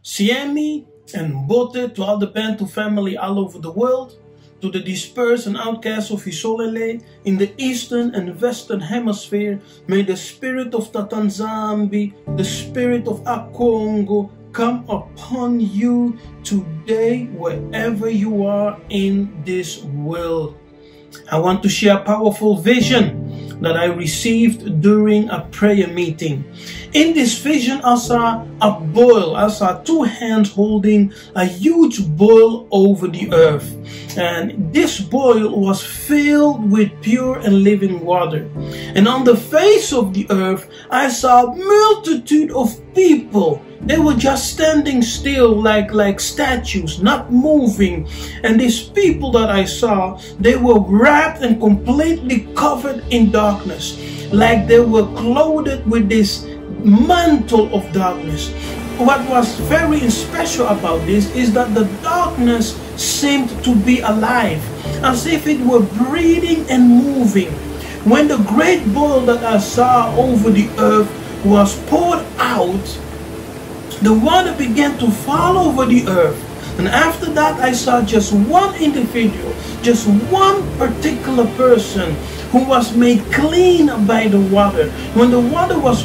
Siemi and Bote, to all the Bantu family all over the world, to the dispersed and outcasts of Isolele in the eastern and western hemisphere, may the spirit of Tatanzambi, the spirit of Akongo, come upon you today wherever you are in this world. I want to share a powerful vision that I received during a prayer meeting. In this vision, I saw a boil. I saw two hands holding a huge boil over the earth. And this boil was filled with pure and living water. And on the face of the earth, I saw a multitude of people. They were just standing still like statues, not moving. And these people that I saw, they were wrapped and completely covered in darkness. Like they were clothed with this mantle of darkness. What was very special about this is that the darkness seemed to be alive, as if it were breathing and moving. When the great boil that I saw over the earth was poured out, the water began to fall over the earth. And after that, I saw just one individual, just one particular person who was made clean by the water. When the water was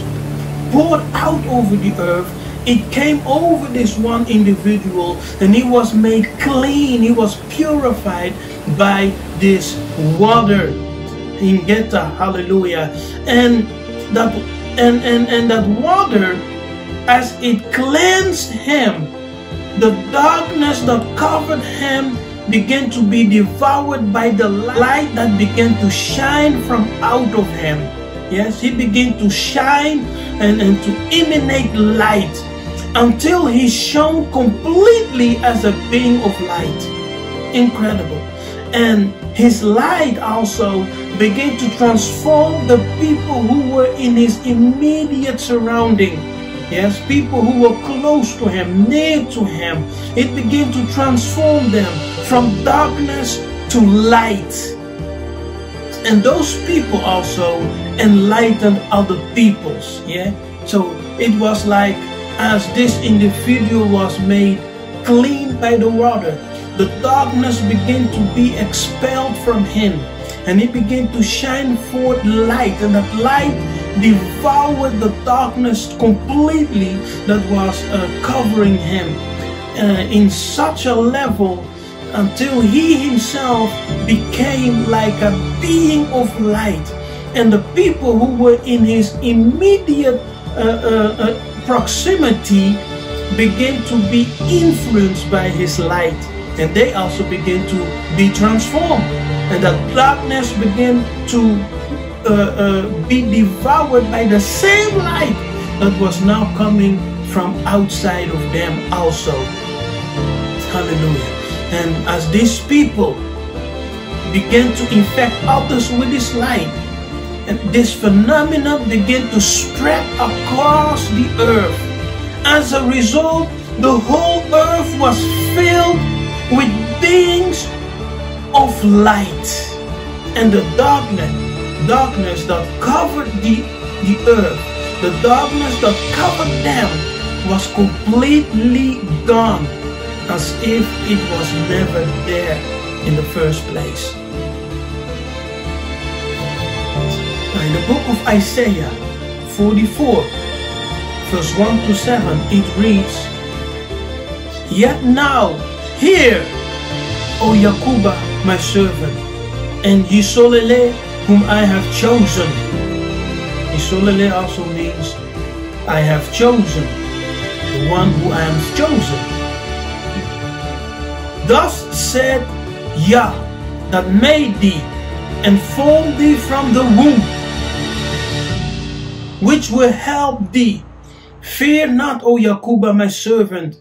poured out over the earth, it came over this one individual and he was made clean. He was purified by this water. In Geta, hallelujah. And that water, as it cleansed him, the darkness that covered him began to be devoured by the light that began to shine from out of him. Yes, he began to shine and to emanate light until he shone completely as a being of light. Incredible. And his light also began to transform the people who were in his immediate surrounding. Yes, people who were close to him, near to him. It began to transform them from darkness to light. And those people also enlightened other peoples. Yeah, so it was like as this individual was made clean by the water, the darkness began to be expelled from him, and he began to shine forth light, and that light devoured the darkness completely that was covering him in such a level until he himself became like a being of light. And the people who were in his immediate proximity began to be influenced by his light, and they also began to be transformed, and the darkness began to be devoured by the same light that was now coming from outside of them also. Hallelujah. And as these people began to infect others with this light, and this phenomenon began to spread across the earth. As a result, the whole earth was filled with beings of light, and the darkness that covered the earth, the darkness that covered them was completely gone, as if it was never there in the first place. Now in the book of Isaiah 44 verse 1 to 7, it reads, "Yet now hear, O Yakuba, my servant, and Yisolele, whom I have chosen." Yisolele also means I have chosen, the one who I am chosen. "Thus said Yah, that made thee and formed thee from the womb, which will help thee. Fear not, O Yakuba, my servant,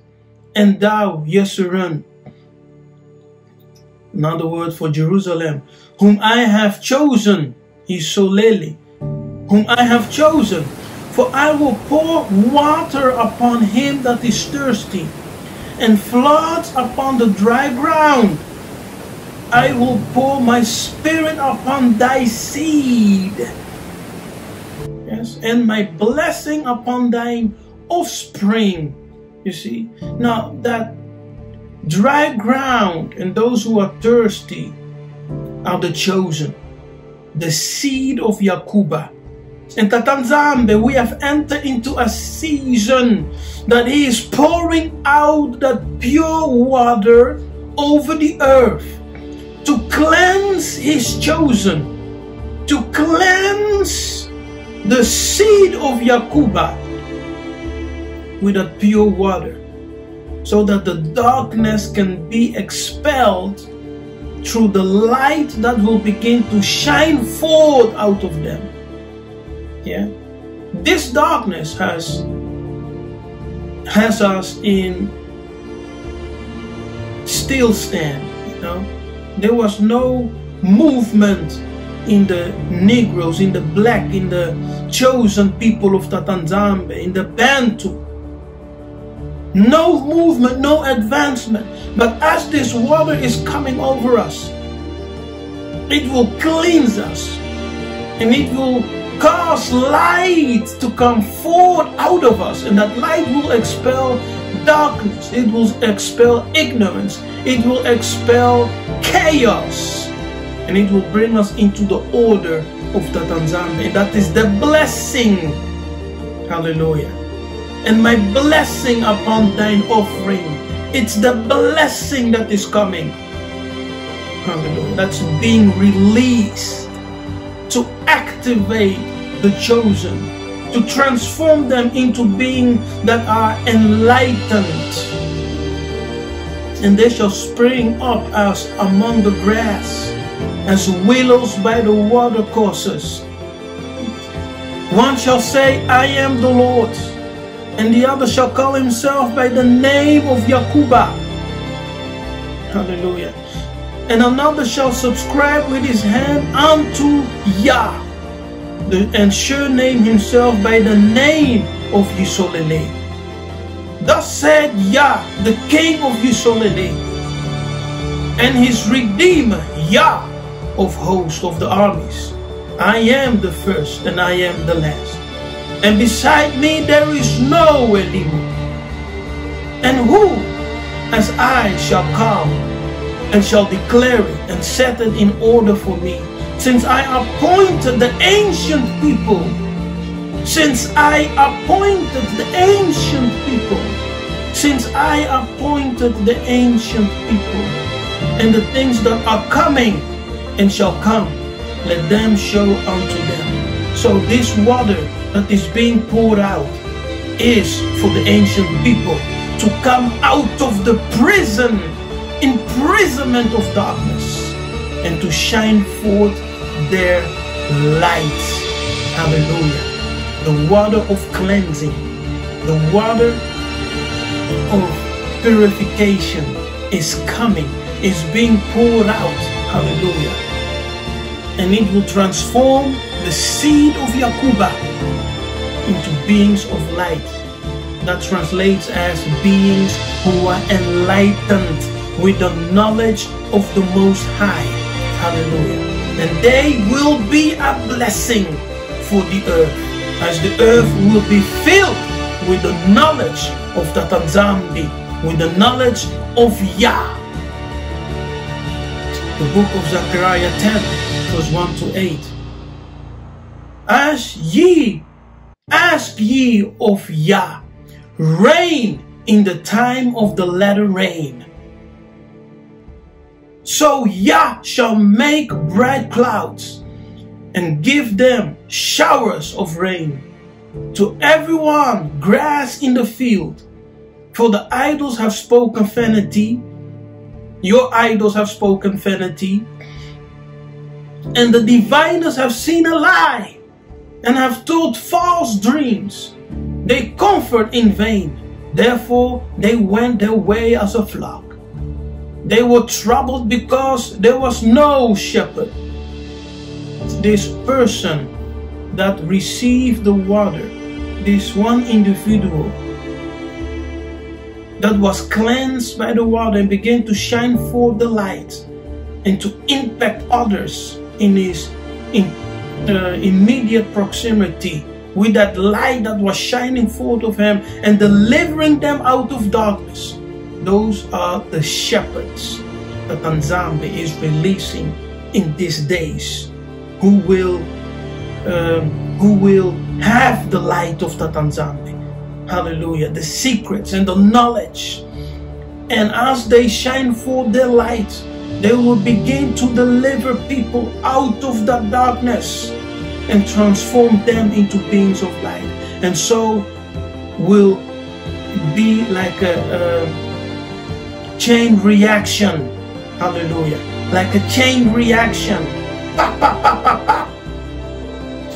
and thou, Yeshurun." Another word for Jerusalem. "Whom I have chosen," Isolele, "whom I have chosen, for I will pour water upon him that is thirsty, and floods upon the dry ground. I will pour my spirit upon thy seed." Yes, "and my blessing upon thine offspring." You see? Now that dry ground and those who are thirsty are the chosen, the seed of Yakuba. In Tatanzambe, we have entered into a season that He is pouring out that pure water over the earth to cleanse His chosen, to cleanse the seed of Yakuba with that pure water, so that the darkness can be expelled through the light that will begin to shine forth out of them. Yeah, this darkness has us in still stand. You know, there was no movement in the Negroes, in the black, in the chosen people of Tatanzambe, in the Bantu. No movement, no advancement. But as this water is coming over us, it will cleanse us, and it will cause light to come forth out of us, and that light will expel darkness, it will expel ignorance, it will expel chaos, and it will bring us into the order of Tatanzambe. And that is the blessing. Hallelujah. And my blessing upon thine offering, it's the blessing that is coming. Hallelujah. That's being released to activate the chosen, to transform them into beings that are enlightened. And they shall spring up as among the grass, as willows by the watercourses. One shall say, I am the Lord, and the other shall call himself by the name of Yakuba. Hallelujah. And another shall subscribe with his hand unto Yah, and surname himself by the name of Yisolele. Thus said Yah, the King of Yisolele, and his Redeemer, Yah of hosts of the armies. I am the first and I am the last, and beside me there is no Elimu. And who as I shall come and shall declare it and set it in order for me, since I appointed the ancient people, since I appointed the ancient people, since I appointed the ancient people, and the things that are coming and shall come, let them show unto them. So this water that is being poured out is for the ancient people to come out of the prison, imprisonment of darkness, and to shine forth their light. Hallelujah. The water of cleansing, the water of purification is coming, is being poured out. Hallelujah. And it will transform the seed of Yakuba into beings of light. That translates as beings who are enlightened with the knowledge of the Most High. Hallelujah. And they will be a blessing for the earth, as the earth will be filled with the knowledge of Tatanzambe, with the knowledge of Yah. The book of Zechariah 10, verse 1 to 8. Ask ye of Yah, rain in the time of the latter rain. So Yah shall make bright clouds and give them showers of rain. To everyone grass in the field. For the idols have spoken vanity. Your idols have spoken vanity. And the diviners have seen a lie and have told false dreams. They comfort in vain. Therefore they went their way as a flock. They were troubled because there was no shepherd. This person that received the water, this one individual that was cleansed by the water and began to shine forth the light and to impact others in his immediate proximity, with that light that was shining forth of him and delivering them out of darkness. Those are the shepherds that Nzambe is releasing in these days, who will have the light of the Nzambe. Hallelujah. The secrets and the knowledge. And as they shine forth their light, they will begin to deliver people out of that darkness and transform them into beings of light. And so will be like a chain reaction. Hallelujah. Like a chain reaction. Pop, pop, pop, pop, pop.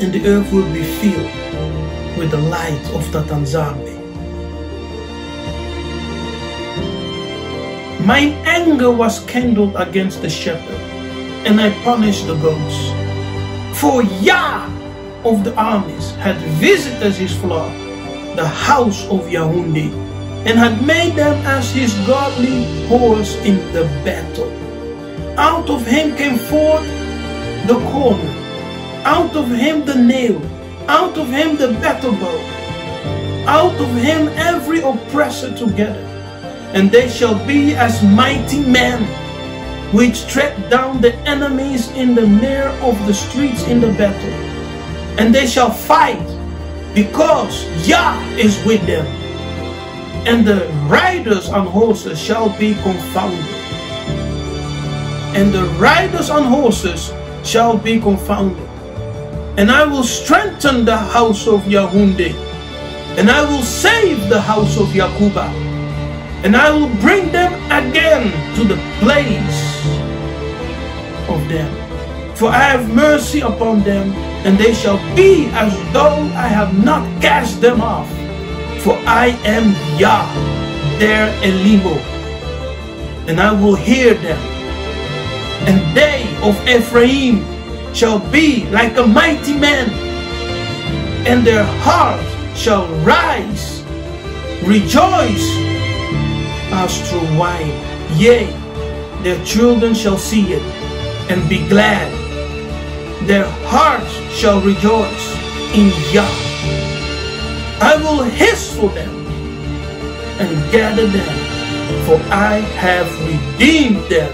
And the earth will be filled with the light of the Nzambe. Mine anger was kindled against the shepherd, and I punished the goats. For Yah of the armies had visited his flock, the house of Yahundi, and had made them as his godly horse in the battle. Out of him came forth the corner, out of him the nail, out of him the battle bow, out of him every oppressor together. And they shall be as mighty men, which tread down the enemies in the mirror of the streets in the battle. And they shall fight, because Yah is with them. And the riders on horses shall be confounded. And the riders on horses shall be confounded. And I will strengthen the house of Yahundi, and I will save the house of Yakuba. And I will bring them again to the place of them. For I have mercy upon them, and they shall be as though I have not cast them off. For I am Yah, their Elimo, and I will hear them. And they of Ephraim shall be like a mighty man, and their heart shall rise, rejoice as through wine. Yea, their children shall see it and be glad. Their hearts shall rejoice in Yah. I will hiss for them and gather them, for I have redeemed them,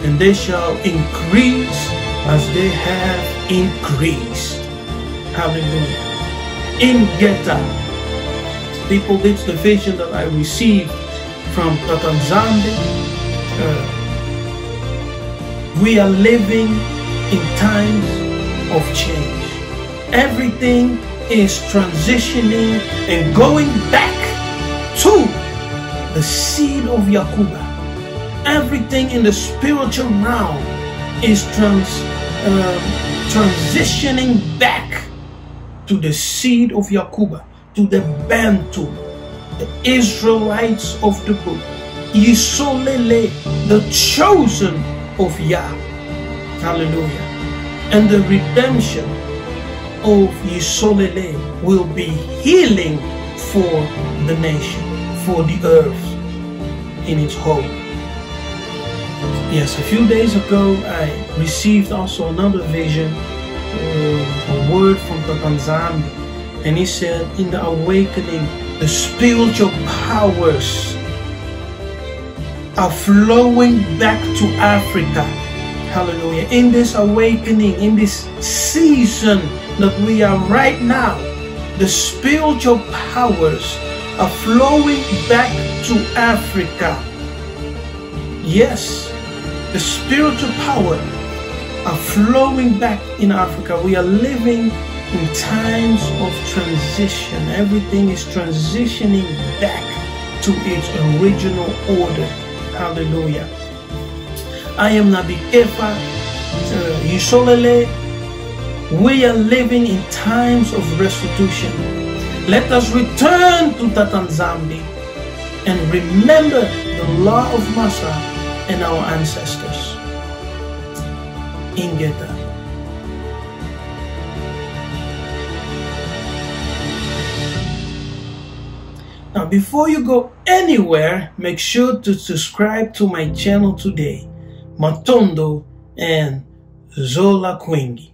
and they shall increase as they have increased. Hallelujah. In Geta, people, it's the vision that I received from Tata Nzambe. We are living in times of change. Everything is transitioning and going back to the seed of Yakuba. Everything in the spiritual realm is transitioning back to the seed of Yakuba, to the Bantu, the Israelites of the book, Yisolele, the chosen of Yah. Hallelujah. And the redemption of Yisolele will be healing for the nation, for the earth in its whole. Yes, a few days ago I received also another vision, a word from Tata Nzambe, and he said, in the awakening, the spiritual powers are flowing back to Africa. Hallelujah. In this awakening, in this season that we are right now, the spiritual powers are flowing back to Africa. Yes, the spiritual power are flowing back in Africa. We are living in times of transition. Everything is transitioning back to its original order. Hallelujah. I am Nabi Kefa Yisolele. We are living in times of restitution. Let us return to Tata Nzambe and remember the law of Massa and our ancestors. Ingeta. Now, before you go anywhere, make sure to subscribe to my channel today, Matondo and Zola Kwingi.